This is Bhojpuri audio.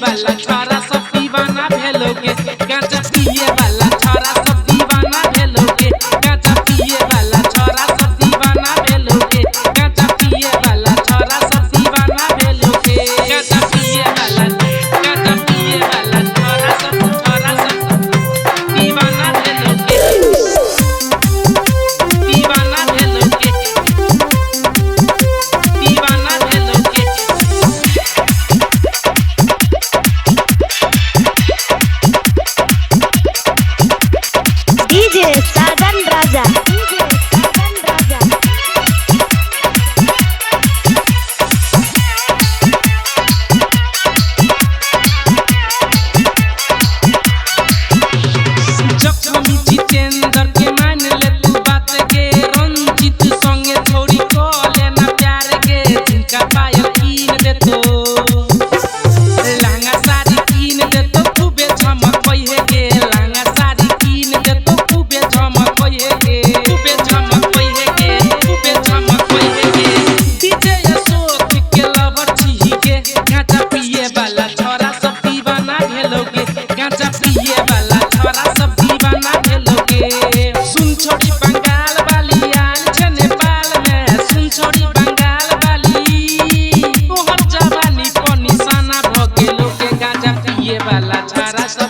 वाला छोरा सब दीवाना भेलोगे, गांजा पिए वाला छोरा सब दीवाना भेलोगे, गांजा पिए वाला छोरा सब दीवाना भेलोगे, गांजा पिए वाला छोरा सब दीवाना भेलोगे, गांजा पिए वाला छोरा सब दीवाना भेलोगे, दीवाना भेलोगे, दीवाना भेलोगे। DJ Sagan Raja. जखमी जितेंद्र के मान ले तू बात के, रंजित संगे थोड़ी को लेना प्यार के, जिनका पायल कीन दे तो लहंगा साड़ी कीन दे तो खूबे झमक पहे गे, लहंगा साड़ी कीन दे तो खूबे झमक पहे गे, खूबे झमक पहे गे, खूबे झमक पहे गे। डीजे अशोक के लवर छी के, गांजा पिए वाला छोरा सब दीवाना भेलोगे, गांजा पिए वाला छोरा सब दीवाना भेलोगे। सुन छोड़ी बंगाल वाली आल छे नेपाल में, सुन छोड़ी बंगाल वाली तोहर जवानी पर निशाना भ गेलोगे, गांजा पिए वाला छोरा सब